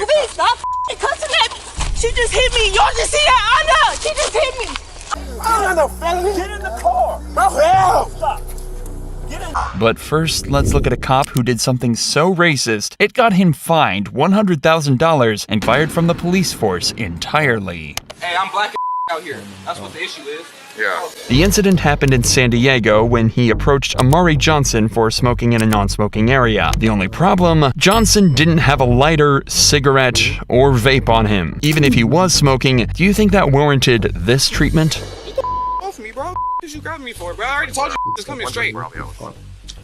bitch, stop cussing at me. She just hit me. Y'all just see that? I know. She just hit me. I don't know, felony. Get in the car. Bro, hell. Stop. But first, let's look at a cop who did something so racist, it got him fined $100,000 and fired from the police force entirely. Hey, I'm black out here. That's what the issue is. Yeah. The incident happened in San Diego when he approached Amari Johnson for smoking in a non-smoking area. The only problem, Johnson didn't have a lighter, cigarette, or vape on him. Even if he was smoking, do you think that warranted this treatment? Off me, bro. What you grabbing me for, bro? I already told you just come here straight.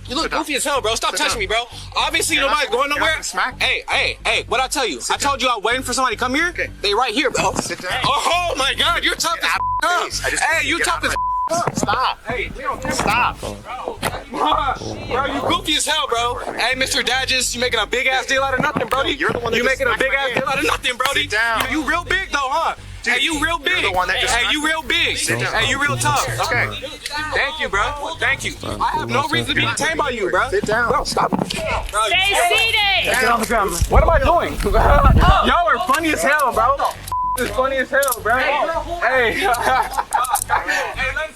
You look goofy as hell, bro. Stop touching me, bro. Obviously, nobody's going nowhere. Hey, what'd I tell you? I told you I was waiting for somebody to come here. Okay. They right here, bro. Sit down. Oh my God, you're tough as up. Hey, you tough as up. Stop. Hey, we don't care. Stop. Bro, you goofy as hell, bro. Hey, Mr. Dadges, you making a big ass deal out of nothing, Brody. You're the one that you just making a smacked big my ass hand. deal out of nothing, Brody. Sit down. You real big though, huh? Dude, hey, you real big. you're the one that just hey, you real big. Hey, you real tough. Okay. Thank you, bro. Thank you. I have no reason to be detained by you, bro. Sit down. Bro, stop. Bro, Stay seated. get on the ground. What am I doing? Y'all are funny as hell, bro. This is funny as hell, bro. Hey. Hey,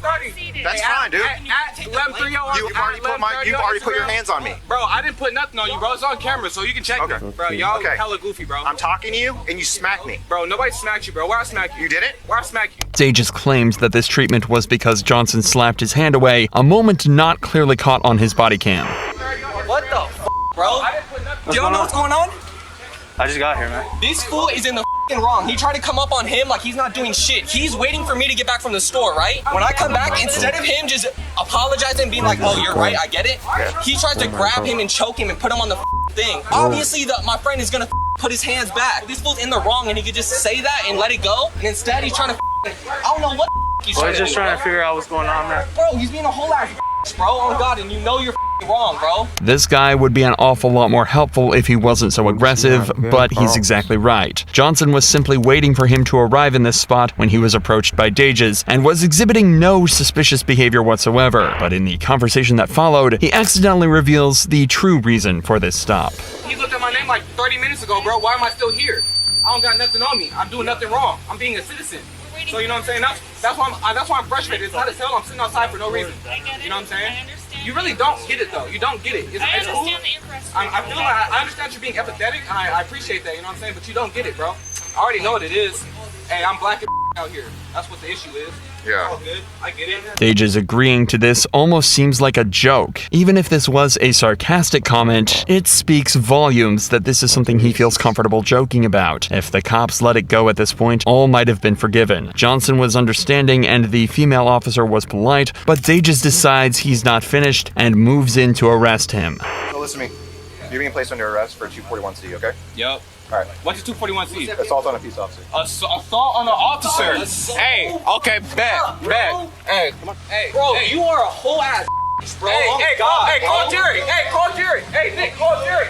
11:30. That's fine, dude. At 11:30, You've already put your hands on me. Bro, I didn't put nothing on you, bro. It's on camera, so you can check Okay. me. Bro, y'all hella goofy, bro. I'm talking to you, and you smacked me. Bro, nobody smacked you, bro. Where I smacked you? You did it? Where I smacked you? Dages claimed that this treatment was because Johnson slapped his hand away, a moment not clearly caught on his body cam. What the bro? Do y'all know what's going on? I just got here, man. This fool is in the wrong. He tried to come up on him like he's not doing shit. He's waiting for me to get back from the store, right? When I come back, instead of him just apologizing and being like, oh, you're right, I get it, he tries to grab him and choke him and put him on the thing. Obviously, my friend is gonna put his hands back. This fool's in the wrong and he could just say that and let it go. And instead, he's trying to I don't know what he's trying to do. Just trying to figure out what's going on, man. Bro, he's being a whole ass bro. Oh God, and you know you're wrong, bro. This guy would be an awful lot more helpful if he wasn't so aggressive, but he's exactly right. Johnson was simply waiting for him to arrive in this spot when he was approached by Dages, and was exhibiting no suspicious behavior whatsoever. But in the conversation that followed, he accidentally reveals the true reason for this stop. He looked at my name like 30 minutes ago, bro. Why am I still here? I don't got nothing on me. I'm doing nothing wrong. I'm being a citizen. So you know what I'm saying? That's why I'm frustrated. It's not as hell. I'm sitting outside for no reason. You know what I'm saying? I understand. You really don't get it though. You don't get it. It's I cool. understand that you're frustrated. I feel like I understand you being empathetic, and I appreciate that. You know what I'm saying? But you don't get it, bro. I already know what it is. Hey, I'm black and out here. That's what the issue is. Yeah. All good. I get it. Dages agreeing to this almost seems like a joke. Even if this was a sarcastic comment, it speaks volumes that this is something he feels comfortable joking about. If the cops let it go at this point, all might have been forgiven. Johnson was understanding and the female officer was polite, but Dages decides he's not finished and moves in to arrest him. So listen to me. You're being placed under arrest for 241C, okay? Yep. All right. What's the 241C? Assault on a peace officer. Assault on an officer. Hey, okay, bet. Hey, come on. Hey, Bro, you are a whole ass bro. Hey, call Jerry. Hey, call Jerry. Hey, Nick, call Jerry.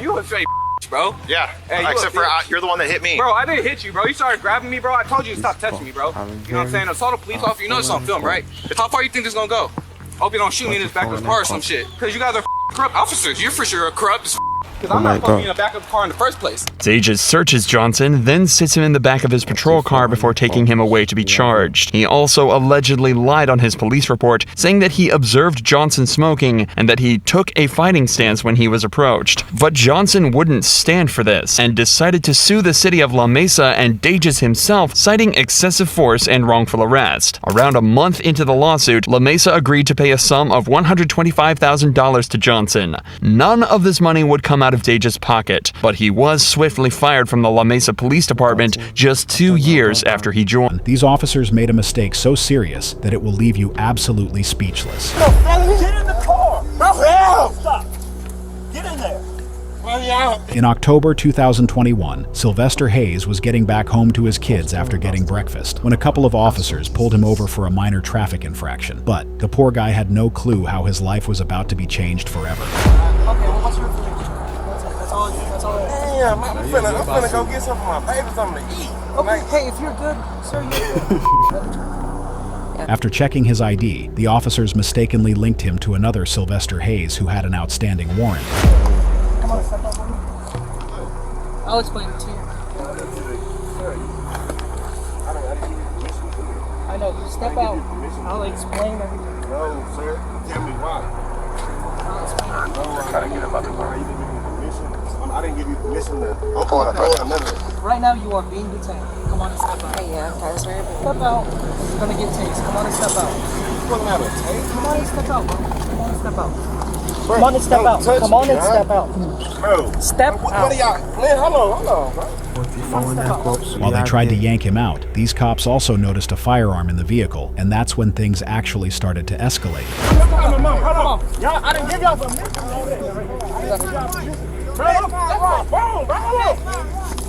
You a straight bro. Yeah. Hey, except for you're the one that hit me. Bro, I didn't hit you, bro. You started grabbing me, bro. I told you to stop touching me, bro. You know what I'm saying? Assault a police officer. You know it's on film, right? How far you think this gonna go? Hope you don't shoot me in this back of the car or some shit. Cause you guys are corrupt officers. You're for sure corrupt as because I'm not supposed to be in the back of the car in the first place. Dages searches Johnson, then sits him in the back of his patrol car before taking him away to be charged. He also allegedly lied on his police report, saying that he observed Johnson smoking and that he took a fighting stance when he was approached. But Johnson wouldn't stand for this and decided to sue the city of La Mesa and Dages himself, citing excessive force and wrongful arrest. Around a month into the lawsuit, La Mesa agreed to pay a sum of $125,000 to Johnson. None of this money would come out of Dages' pocket, but he was swiftly fired from the La Mesa Police Department just 2 years after he joined. These officers made a mistake so serious that it will leave you absolutely speechless. No, felony. Get in the car. Bro, hell. Stop. Get in there. In October 2021, Sylvester Hayes was getting back home to his kids after getting breakfast when a couple of officers pulled him over for a minor traffic infraction. But the poor guy had no clue how his life was about to be changed forever. Okay, well, what's your information? That's all. Damn, I'm finna go get something for my baby, something to eat. Okay, hey, if you're good, sir, you're good. After checking his ID, the officers mistakenly linked him to another Sylvester Hayes who had an outstanding warrant. I'll explain it to you. I know. Step out. I'll explain everything. No, sir. Tell me why. I'll explain it. No, I didn't give you permission. I didn't give you permission to open the door. Right now, you are being detained. Come on and step out. Hey, yeah, I was very Step out. You're gonna get tased. Come on and step out. What's the matter? Come on and step out, bro. Come on and step out. Bro, Come on and step out. touch Come on me, and huh? step out. Bro, Step what out. are y'all? Man, hold on, bro. While they tried to yank him out, these cops also noticed a firearm in the vehicle, and that's when things actually started to escalate. Hold on. Y'all, I didn't give y'all permission. Bro,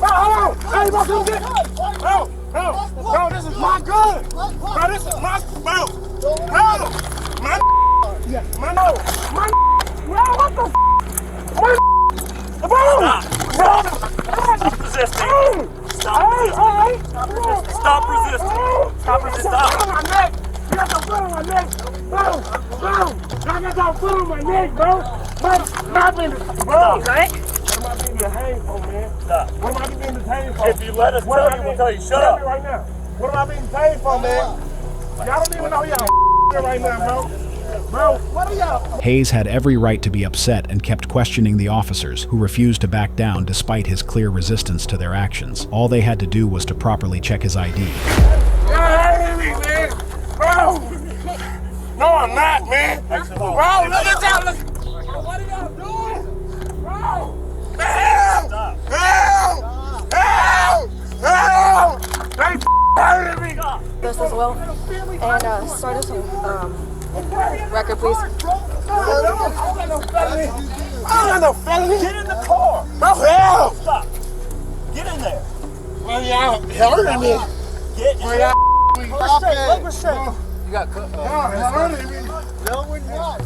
hold on. Hey, bro, come get it. Bro, this is my gun. Bro, this is my, bro. What the Stop resisting. Stop resisting. Stop resisting. my neck. You got some foot on my neck. Bro. I got some foot on my neck, bro. Stop it. Bro, Zach. What am I being detained for, man? Stop. What am I being detained for? If you let us tell you, we'll tell you. Shut Tell me up. right now. What am I being detained for, man? Y'all don't even know y'all right now, bro. Bro, what are y'all? Hayes had every right to be upset and kept questioning the officers, who refused to back down despite his clear resistance to their actions. All they had to do was to properly check his ID. Y'all hurting me, man. Bro. No, I'm not, man. Bro, look at y'all. What are y'all doing? Bro. Help! They hurting me. this as well. And start us on record, please. I don't got no felony. Get in the car. Bro, help! Stop. Get in there. Well, y'all hurting me. Get in Well, there. y'all Restraint. You got cut. y'all hurting me. No, we're not.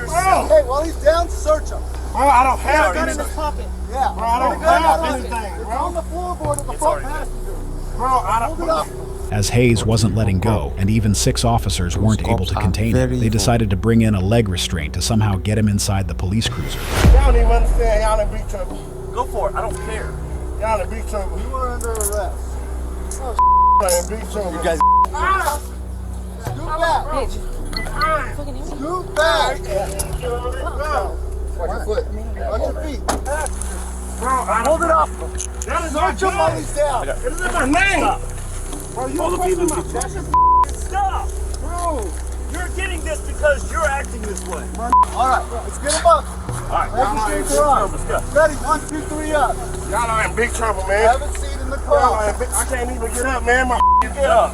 Bro, Hey, while he's down, search him. bro, I don't have anything. pocket. Yeah. Bro, I don't have anything, It's bro. on the floorboard of the front passenger. Bro, I Hold it don't. up. As Hayes wasn't letting go, and even 6 officers weren't able to contain him, they decided to bring in a leg restraint to somehow get him inside the police cruiser. Y'all don't even understand. Y'all in big trouble. Go for it. I don't care. Y'all in big trouble. You are under arrest. Y'all in big trouble. You guys. Scoot back. Scoot back. Watch your foot. Watch your feet. Bro, I Hold it up. That is my Search him while he's down. It is in my name. Bro, you posting my Stop. bro. You're getting this because you're acting this way. All right, let's get him up. All right. Y'all are in big trouble. Let's go. Ready? 1, 2, 3, up. Y'all are in big trouble, man. Have a seat in the Y'all car. are in big, I can't even get up, man. My Get up.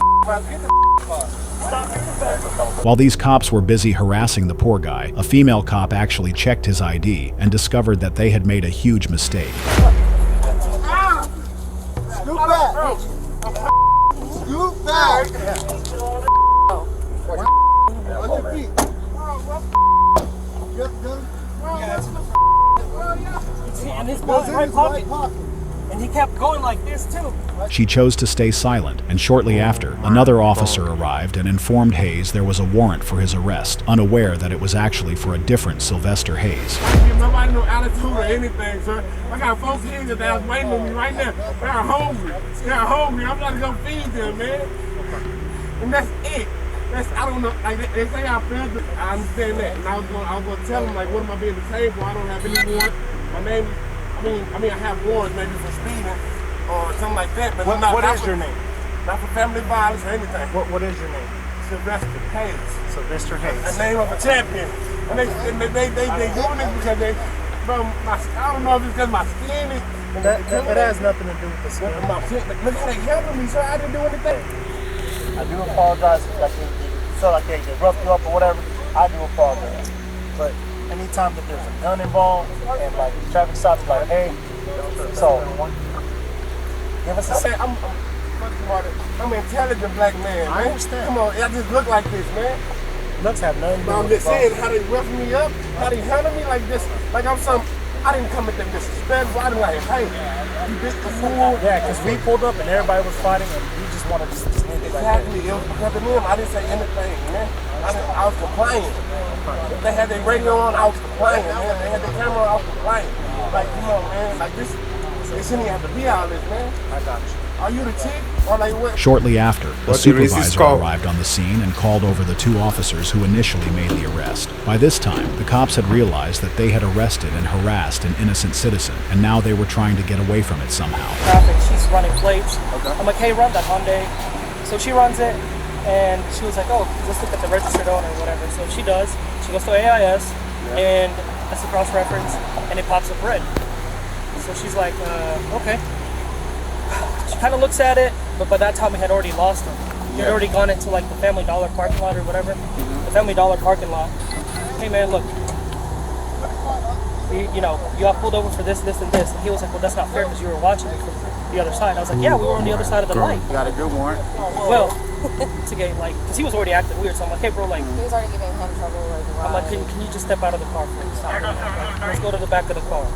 get the While these cops were busy harassing the poor guy, a female cop actually checked his ID and discovered that they had made a huge mistake. Scoot back. Scoot back. Watch your feet. You got the gun? And this was in his right pocket. And he kept going like this too. She chose to stay silent, and shortly after, another officer arrived and informed Hayes there was a warrant for his arrest, unaware that it was actually for a different Sylvester Hayes. I don't give nobody no attitude or anything, sir. I got folks here that's waiting on me right now. They're hungry. They're hungry. I'm trying to go feed them, man. And that's it. I don't know. Like they say I failed. I understand that. And I was gonna tell them, like, what am I being detained for? I don't have any warrant. My name. I mean, I have warrants maybe for speeding or something like that. But what is your name? Not for family violence or anything. What is your name? Sylvester Hayes. Sylvester Hayes. The name of a champion. And they doing it because they, from my, I don't know if it's because my skin is. It has nothing to do with the skin. My skin. Look how they helping me, sir. I didn't do anything. I do apologize if you feel like they roughed you up or whatever. I do apologize. But anytime that there's a gun involved and like traffic stops, like, hey, so give us a second. I'm an intelligent black man, man. I understand. Come on, I just look like this, man. Looks have nothing to do But I'm with just saying how they rough me up, how they handle me like this, like I'm some. I didn't come at them disrespectful. I didn't like, hey, you bitch the fool. Yeah, because we pulled up and everybody was fighting and we just wanted to just leave it like that. Exactly. It was because of them. I didn't say anything, man. I was complaining. They had their radio on, I was complaining, man. They had the camera on, I was complaining. Like, come on, man. Like, this, they shouldn't even have to be all this, man. I got you. Are you the chief? Or like what? Shortly after, a supervisor arrived on the scene and called over the 2 officers who initially made the arrest. By this time, the cops had realized that they had arrested and harassed an innocent citizen, and now they were trying to get away from it somehow. Traffic, she's running plates. Okay. I'm like, hey, run that Hyundai. So she runs it, and she was like, oh, let's look at the registered owner or whatever. So she does. She goes to AIS, and that's the cross-reference, and it pops up red. So she's like, okay. She kind of looks at it, but by that time we had already lost him. He had already gone into like the Family Dollar parking lot or whatever. The Family Dollar parking lot. Hey man, look. You know, you got pulled over for this, this, and this. And he was like, well, that's not fair because you were watching me from the other side. I was like, yeah, we were on the other side of the light. You got a good warrant? Well, to get like, because he was already acting weird. So I'm like, hey bro, like. He was already giving him trouble. Like, I'm like, can you just step out of the car, please? Let's go to the back of the car.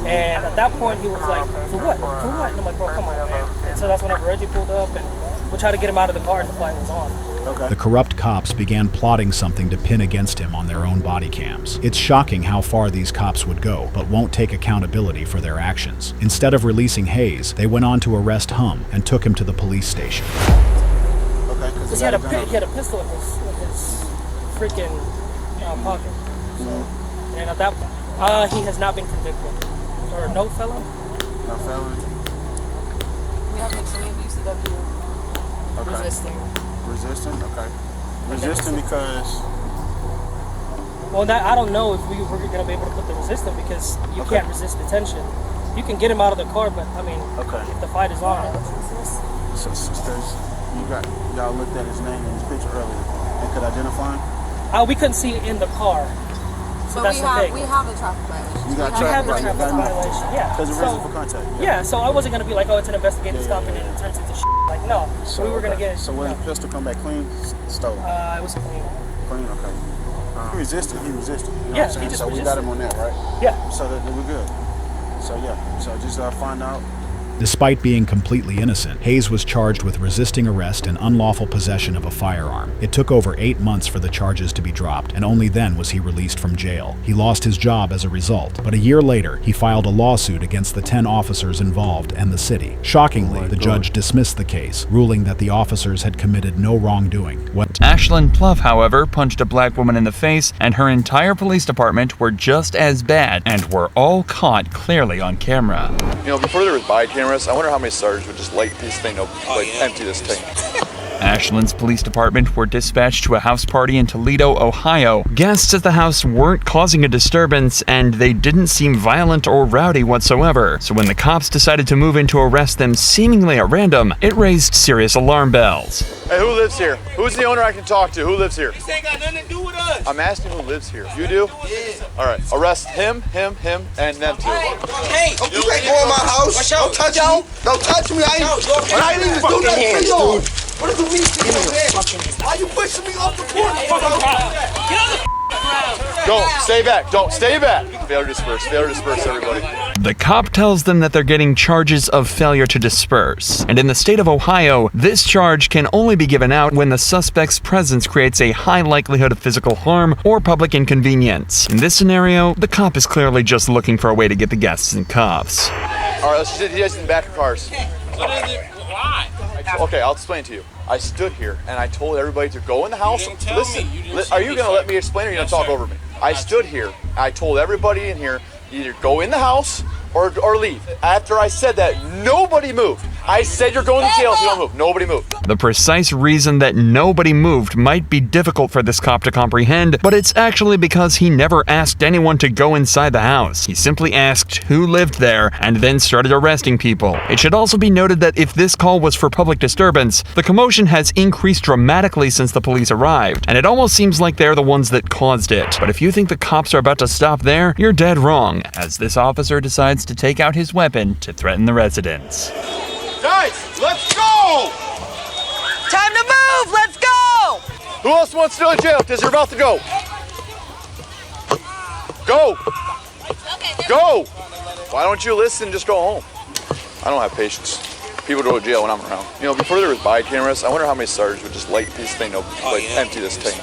And at that point, he was like, for what? For what? And I'm like, bro, come on, man. And so that's whenever Reggie pulled up, and we tried to get him out of the car, and the flight was on. Okay. The corrupt cops began plotting something to pin against him on their own body cams. It's shocking how far these cops would go, but won't take accountability for their actions. Instead of releasing Hayes, they went on to arrest Hum and took him to the police station. Okay. Because he had a pistol in his freaking pocket. So, and at that point, he has not been convicted. Or no felon? No felon. we have like so many UCW resisting. Resisting? Okay. Resisting because... Well, that, I don't know if we're going to be able to put the resistant because you can't resist detention. You can get him out of the car, but I mean, if the fight is on. So, y'all looked at his name in his picture earlier and could identify him? We couldn't see it in the car. So but that's the thing. we have a traffic violation. You got we have the traffic violation, yeah. Because of reason for contact. Yeah, so I wasn't going to be like, oh, it's an investigative stop and then it turns into shit. Like, no. So we were going to get it. So when the pistol come back clean, stolen? It was clean. Clean, okay. He resisted. You know yeah, what I'm saying? He just so resisted. we got him on that, right? Yeah. So that we're good. So yeah, so just find out. Despite being completely innocent, Hayes was charged with resisting arrest and unlawful possession of a firearm. It took over 8 months for the charges to be dropped, and only then was he released from jail. He lost his job as a result, but a year later, he filed a lawsuit against the 10 officers involved and the city. Shockingly, the judge dismissed the case, ruling that the officers had committed no wrongdoing. Ashlyn Pluff, however, punched a black woman in the face, and her entire police department were just as bad, and were all caught clearly on camera. You know, before there was body cameras, I wonder how many sergeants would just light this thing up, empty this tank. Ashlyn's police department were dispatched to a house party in Toledo, Ohio. Guests at the house weren't causing a disturbance, and they didn't seem violent or rowdy whatsoever. So when the cops decided to move in to arrest them seemingly at random, it raised serious alarm bells. Hey, who lives here? Who's the owner I can talk to? Who lives here? This ain't got nothing to do with us. I'm asking who lives here. You do? Yeah. All right, arrest him, and them two. Hey, you can't go in my house. Don't touch me. Don't touch me. I ain't even do nothing to you. What is the reason? Why you pushing me off the porch? Get on the ground. Don't, stay back. Don't, stay back. Failure to disperse, everybody. The cop tells them that they're getting charges of failure to disperse. And in the state of Ohio, this charge can only be given out when the suspect's presence creates a high likelihood of physical harm or public inconvenience. In this scenario, the cop is clearly just looking for a way to get the guests in cuffs. All right, let's sit you guys in the back of cars. What is it? Why? Okay, I'll explain to you. I stood here and I told everybody to go in the house. Listen, are you going to let me explain or are you going to talk over me? I stood here and I told everybody in here, either go in the house or leave. After I said that, nobody moved. I said you're going to jail if you don't move. Nobody moved. The precise reason that nobody moved might be difficult for this cop to comprehend, but it's actually because he never asked anyone to go inside the house. He simply asked who lived there and then started arresting people. It should also be noted that if this call was for public disturbance, the commotion has increased dramatically since the police arrived, and it almost seems like they're the ones that caused it. But if you think the cops are about to stop there, you're dead wrong, as this officer decides to take out his weapon to threaten the residents. Guys, let's go! Time to move! Let's go! Who else wants to go to jail because you're about to go? Go! Go! Why don't you listen and just go home? I don't have patience. People go to jail when I'm around. You know, before there was body cameras, I wonder how many sergeants would just light this thing up, empty this tank.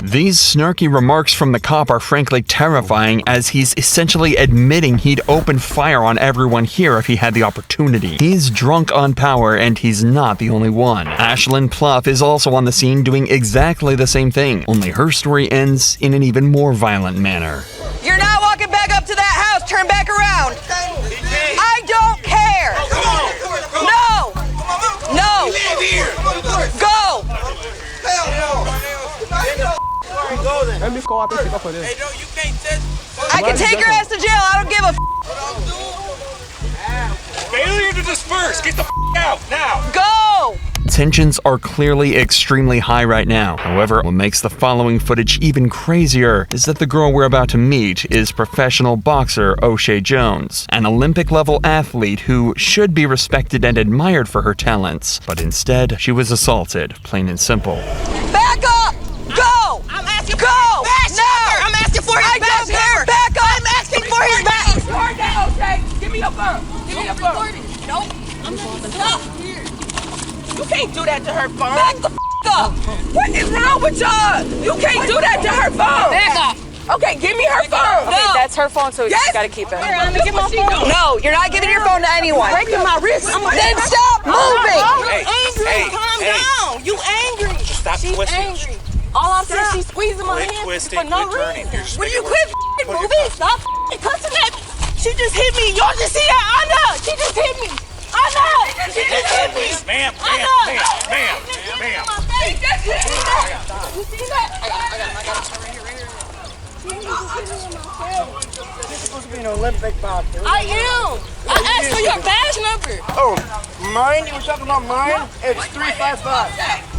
These snarky remarks from the cop are frankly terrifying, as he's essentially admitting he'd open fire on everyone here if he had the opportunity. He's drunk on power, and he's not the only one. Ashlyn Pluff is also on the scene doing exactly the same thing, only her story ends in an even more violent manner. You're not walking back up to that house. Turn back around. I don't care. No. No. Go. Let me go up and pick up for this. I can take your ass to jail. I don't give a Failure to disperse. Get the out now. Go. Tensions are clearly extremely high right now. However, what makes the following footage even crazier is that the girl we're about to meet is professional boxer O'Shea Jones, an Olympic-level athlete who should be respected and admired for her talents, but instead, she was assaulted, plain and simple. Back up. Go. I'm asking. Go. No. I'm asking for his back. I don't care. Back up. I'm asking for his back. Record that, okay? Give me your phone. Give me your phone. Nope. I'm not. Stop. You can't do that to her phone. Back the up. What is wrong with y'all? You can't do that to her phone. Back up. Okay, give me her phone. Okay, that's her phone, so you just gotta keep it. Let me get my phone. No, you're not giving your phone to anyone. Breaking my wrist. Then stop moving. Hey, angry. Calm down. You angry. Stop She's twisting. angry. All I'm saying, she's squeezing my Quit hand twisting, for no quit turning. reason. Will you quit moving? Stop cussing at me. She just hit me. Y'all just see that? I know. She just hit me. I know. She just hit me. Ma'am. She just hit me. You see that? I got it. You're supposed to be an Olympic boxer. I am. I asked for your badge number. Oh, mine? You were talking about mine? It's 355.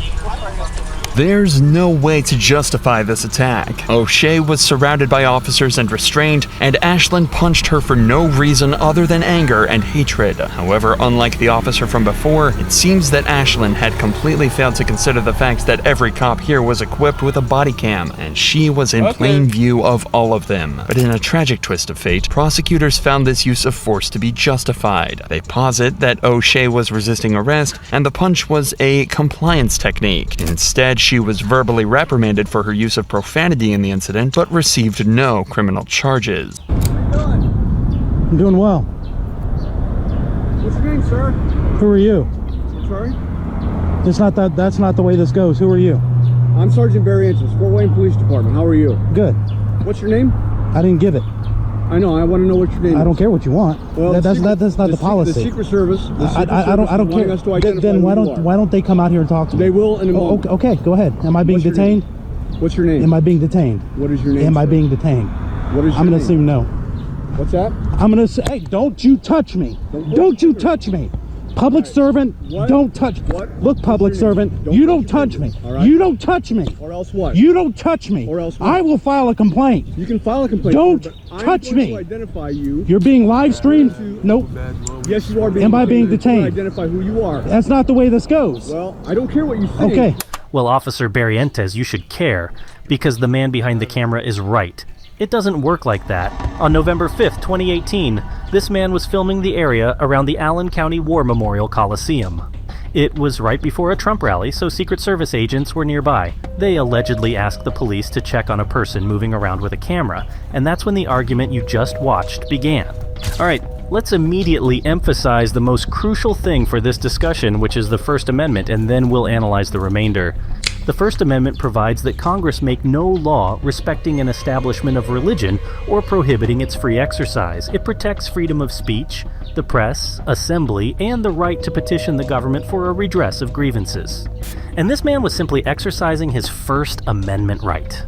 There's no way to justify this attack. O'Shea was surrounded by officers and restrained, and Ashlyn punched her for no reason other than anger and hatred. However, unlike the officer from before, it seems that Ashlyn had completely failed to consider the fact that every cop here was equipped with a body cam, and she was in plain view of all of them. But in a tragic twist of fate, prosecutors found this use of force to be justified. They posit that O'Shea was resisting arrest, and the punch was a compliance technique. Instead, she was verbally reprimanded for her use of profanity in the incident, but received no criminal charges. I'm doing well. What's your name, sir? Who are you? I'm sorry? That's not the way this goes. Who are you? I'm Sergeant Barry Antis, Fort Wayne Police Department. How are you? Good. What's your name? I didn't give it. I know. I want to know what your name is. I don't care what you want. Well, that's not the policy. The Secret Service. I don't care. Us to identify then why who you are. don't they come out here and talk to me? They will in a moment. Okay, go ahead. Am I being detained? What's your name? Am I being detained? What is your name? Am I sir? being detained? What is your I'm gonna name? assume no. What's that? I'm gonna say, hey, don't you touch me. Don't you touch me. Public servant, don't touch me. Look, public servant, you don't touch me. You don't touch me. Or else what? You don't touch me. Or else what? I will file a complaint. You can file a complaint. Don't but touch me. I'm going to identify you. You're being live streamed? Nope. Yes, you are being. Am I being detained? detained? Identify who you are. That's not the way this goes. Well, I don't care what you think. Okay. Well, Officer Barrientes, you should care, because the man behind the camera is right. It doesn't work like that. On November 5th, 2018, this man was filming the area around the Allen County War Memorial Coliseum. It was right before a Trump rally, so Secret Service agents were nearby. They allegedly asked the police to check on a person moving around with a camera, and that's when the argument you just watched began. Alright, let's immediately emphasize the most crucial thing for this discussion, which is the First Amendment, and then we'll analyze the remainder. The First Amendment provides that Congress make no law respecting an establishment of religion or prohibiting its free exercise. It protects freedom of speech, the press, assembly, and the right to petition the government for a redress of grievances. And this man was simply exercising his First Amendment right.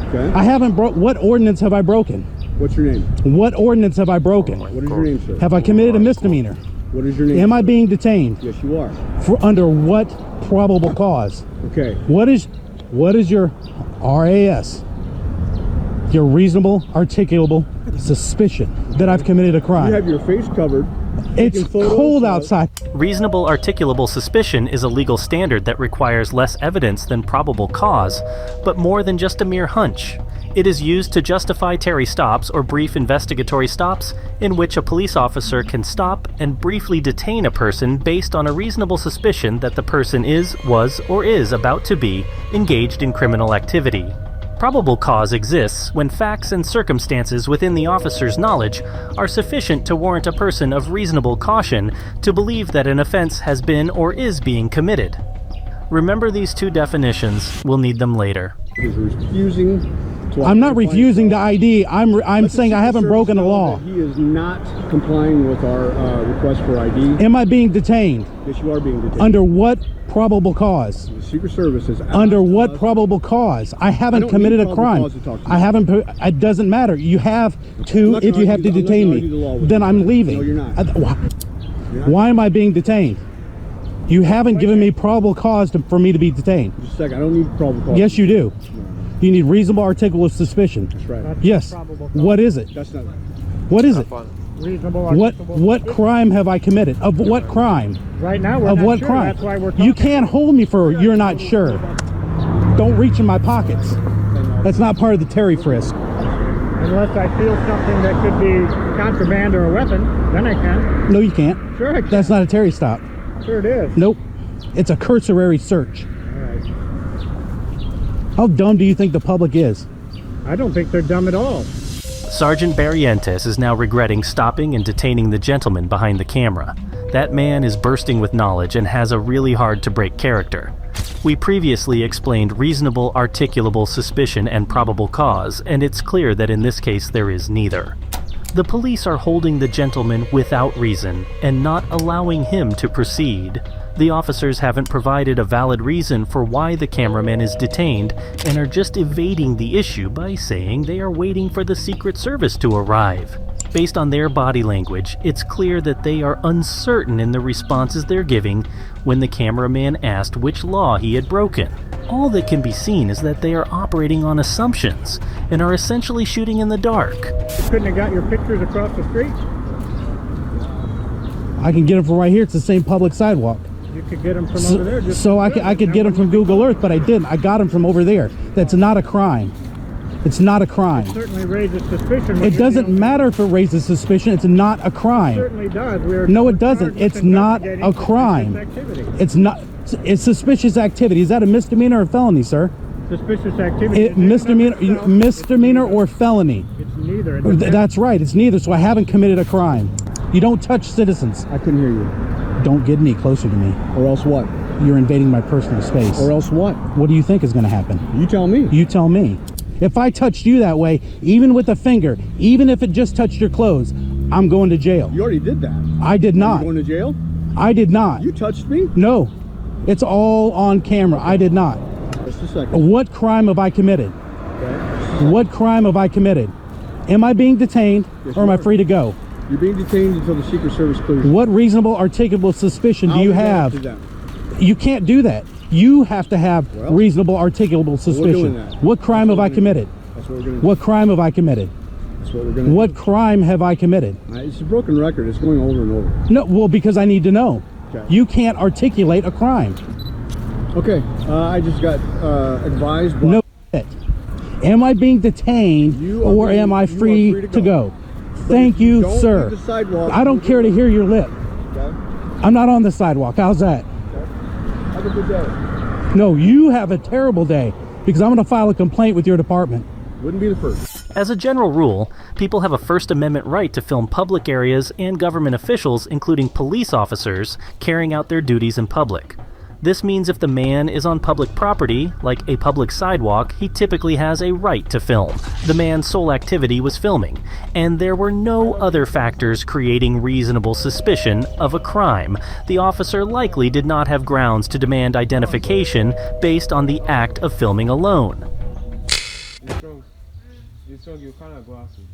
Okay. I haven't what ordinance have I broken? What's your name? What ordinance have I broken? What is your name, sir? Have I committed a misdemeanor? What is your name? Am I being detained? Yes, you are. Under what probable cause? Okay. What is your RAS? Your reasonable, articulable suspicion that I've committed a crime. You have your face covered. It's cold outside. Reasonable articulable suspicion is a legal standard that requires less evidence than probable cause, but more than just a mere hunch. It is used to justify Terry stops or brief investigatory stops in which a police officer can stop and briefly detain a person based on a reasonable suspicion that the person is, was, or is about to be engaged in criminal activity. Probable cause exists when facts and circumstances within the officer's knowledge are sufficient to warrant a person of reasonable caution to believe that an offense has been or is being committed. Remember these two definitions. We'll need them later. I'm not refusing the ID. I'm saying I haven't broken the law. He is not complying with our request for ID. Am I being detained? Yes, you are being detained. Under what probable cause? The Secret Service is under what probable cause? I haven't committed a crime. I haven't. It doesn't matter. You have to. If you have to detain me, then I'm leaving. No, you're not. Why am I being detained? You haven't given me probable cause for me to be detained. Just a second. I don't need probable cause. Yes, you do. You need reasonable article of suspicion. That's right. Yes. What is it? That's not. What is it? Reasonable. What crime have I committed? Of what crime? Right now, we're of not what sure. crime? That's why we're talking. You can't hold me for you're not sure. Don't reach in my pockets. That's not part of the Terry frisk. Unless I feel something that could be contraband or a weapon, then I can. No, you can't. Sure I can. That's not a Terry stop. Sure it is. Nope. It's a cursory search. All right. How dumb do you think the public is? I don't think they're dumb at all. Sergeant Barrientos is now regretting stopping and detaining the gentleman behind the camera. That man is bursting with knowledge and has a really hard-to-break character. We previously explained reasonable articulable suspicion and probable cause, and it's clear that in this case there is neither. The police are holding the gentleman without reason and not allowing him to proceed. The officers haven't provided a valid reason for why the cameraman is detained and are just evading the issue by saying they are waiting for the Secret Service to arrive. Based on their body language, it's clear that they are uncertain in the responses they're giving when the cameraman asked which law he had broken. All that can be seen is that they are operating on assumptions and are essentially shooting in the dark. You couldn't have got your pictures across the street? I can get them from right here. It's the same public sidewalk. You could get them from over there. So I could get them from Google Earth, but I didn't. I got them from over there. That's not a crime. It's not a crime. It certainly raises suspicion. It doesn't matter if it raises suspicion. It's not a crime. It certainly does. No, it doesn't. It's not a crime. It's not. It's suspicious activity. Is that a misdemeanor or felony, sir? Suspicious activity. Misdemeanor or felony? It's neither. That's right. It's neither. So I haven't committed a crime. You don't touch citizens. I couldn't hear you. Don't get any closer to me. Or else what? You're invading my personal space. Or else what? What do you think is going to happen? You tell me. You tell me. If I touched you that way, even with a finger, even if it just touched your clothes, I'm going to jail. You already did that. I did not. Are you going to jail? I did not. You touched me? No. It's all on camera. I did not. Just a second. What crime have I committed? Okay. What crime have I committed? Am I being detained or am I free to go? You're being detained until the Secret Service clears. What reasonable articulable suspicion do you have? You can't do that. You have to have reasonable articulable suspicion. What crime have I committed? That's what we're going to do. What crime have I committed? That's what we're going to do. What crime have I committed? It's a broken record. It's going over and over. No, well, because I need to know. Okay. You can't articulate a crime. Okay, I just got advised by... No shit. Am I being detained or am I free to go? Thank you, sir. I don't care to hear your lip. Okay. I'm not on the sidewalk. How's that? Okay. Have a good day. No, you have a terrible day because I'm going to file a complaint with your department. Wouldn't be the first. As a general rule, people have a First Amendment right to film public areas and government officials, including police officers, carrying out their duties in public. This means if the man is on public property, like a public sidewalk, he typically has a right to film. The man's sole activity was filming, and there were no other factors creating reasonable suspicion of a crime. The officer likely did not have grounds to demand identification based on the act of filming alone. You your glasses.